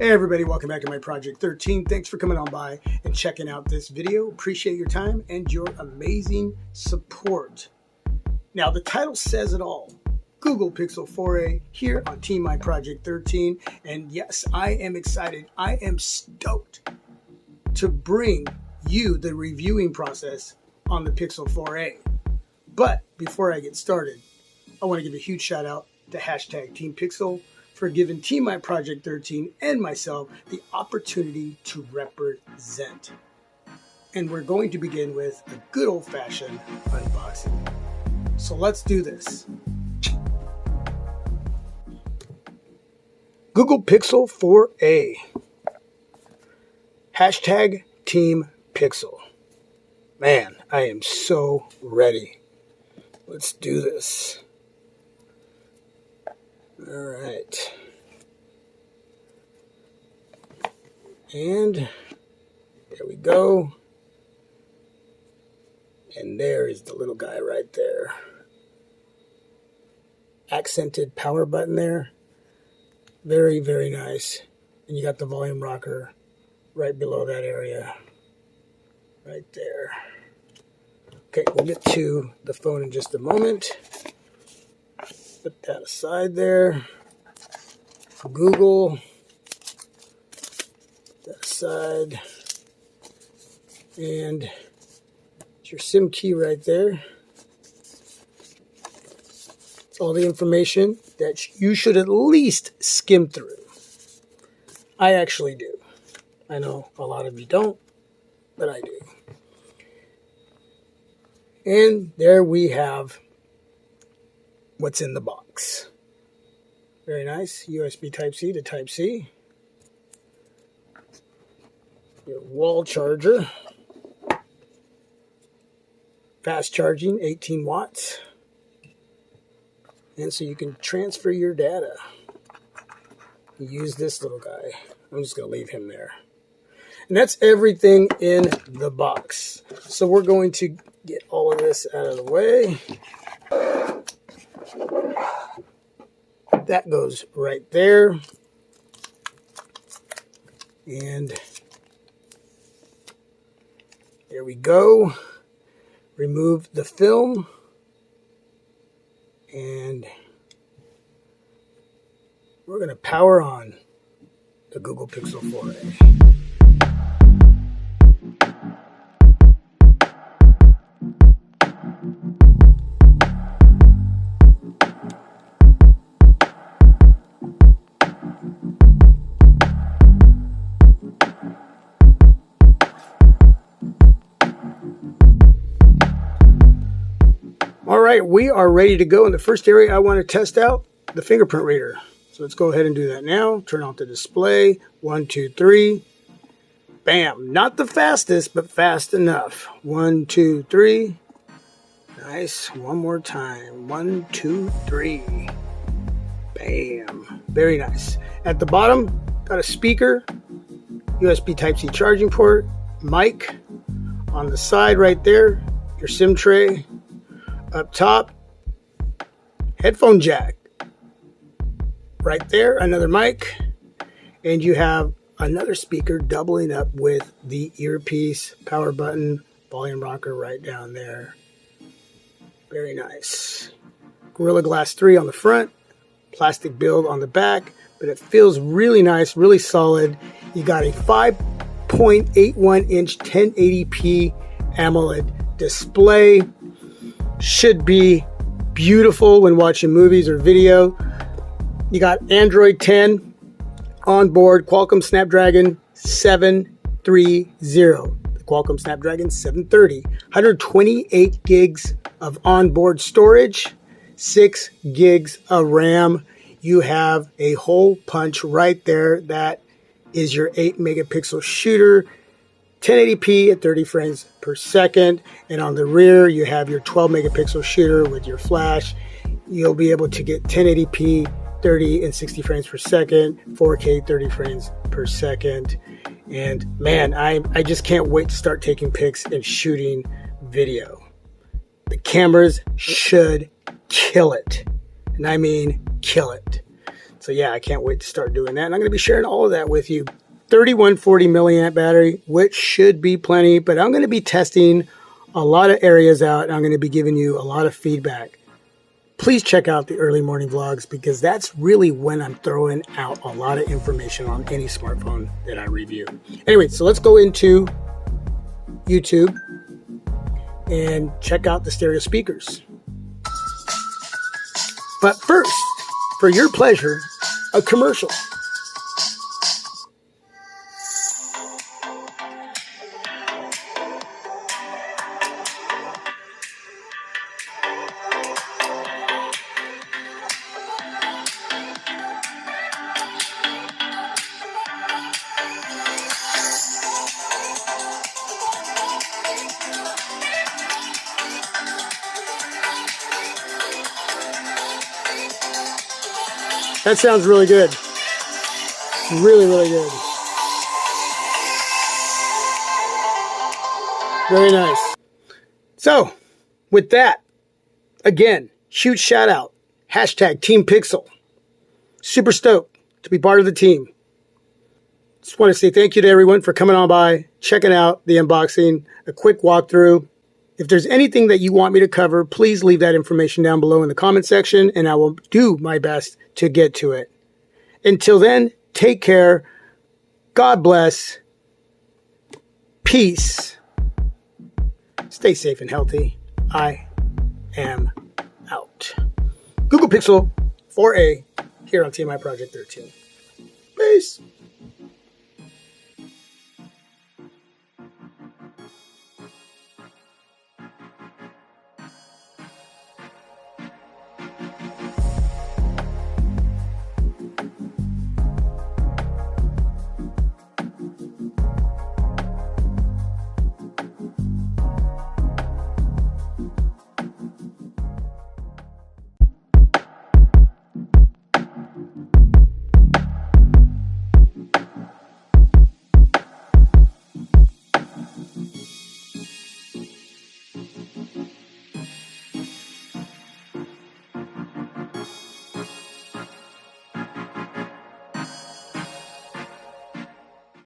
Hey everybody, welcome back to my Project 13. Thanks for coming on by and checking out this video. Appreciate your time and your amazing support. Now the title says it all. Google Pixel 4a here on Team My Project 13. And yes, I am excited. I am stoked to bring you the reviewing process on the Pixel 4a. But before I get started, I want to give a huge shout out to hashtag Team Pixel for giving Team My Project 13 and myself the opportunity to represent. And we're going to begin with a good old-fashioned unboxing. So let's do this. Google Pixel 4a. Hashtag Team Pixel. Man, I am so ready. Let's do this. All right. And there we go. And there is the little guy right there. Accented power button there. Very, very nice. And you got the volume rocker right below that area. Right there. Okay, we'll get to the phone in just a moment. Put that aside there. Google. Put that aside. And it's your SIM key right there. It's all the information that you should at least skim through. I actually do. I know a lot of you don't, but I do. And there we have what's in the box. Very nice. USB Type-C to Type-C. Your wall charger. Fast charging, 18 watts. And so you can transfer your data. Use this little guy. I'm just going to leave him there. And that's everything in the box. So we're going to get all of this out of the way. That goes right there. And there we go. Remove the film. And we're going to power on the Google Pixel 4a. All right, we are ready to go. In the first area I want to test out, the fingerprint reader. So let's go ahead and do that now. Turn off the display. 1, 2, 3. Bam. Not the fastest, but fast enough. 1, 2, 3. Nice. One more time. 1, 2, 3. Bam. Very nice. At the bottom, got a speaker, USB Type-C charging port, mic. On the side right there, your SIM tray. Up top, headphone jack. Right there, another mic. And you have another speaker doubling up with the earpiece, power button, volume rocker right down there. Very nice. Gorilla Glass 3 on the front, plastic build on the back, but it feels really nice, really solid. You got a 5.81 inch 1080p AMOLED display. Should be beautiful when watching movies or video. You got Android 10 on board, Qualcomm Snapdragon 730. The Qualcomm Snapdragon 730. 128 gigs of onboard storage, 6 gigs of RAM. You have a hole punch right there. That is your 8 megapixel shooter. 1080p at 30 frames per second, and on the rear you have your 12 megapixel shooter with your flash. You'll be able to get 1080p 30 and 60 frames per second, 4K 30 frames per second. And man, I just can't wait to start taking pics and shooting video. The cameras should kill it, and I mean kill it. So yeah, I can't wait to start doing that. And I'm going to be sharing all of that with you. 3140 milliamp battery, which should be plenty, but I'm going to be testing a lot of areas out, and I'm going to be giving you a lot of feedback. Please check out the early morning vlogs, because that's really when I'm throwing out a lot of information on any smartphone that I review. Anyway, so let's go into YouTube and check out the stereo speakers. But first, for your pleasure, a commercial. That sounds really good. Really, really good. Very nice. So, with that, again, huge shout out. Hashtag Team Pixel. Super stoked to be part of the team. Just want to say thank you to everyone for coming on by, checking out the unboxing, a quick walkthrough. If there's anything that you want me to cover, please leave that information down below in the comment section, and I will do my best to get to it. Until then, take care. God bless. Peace. Stay safe and healthy. I am out. Google Pixel 4a here on TMI Project 13. Peace.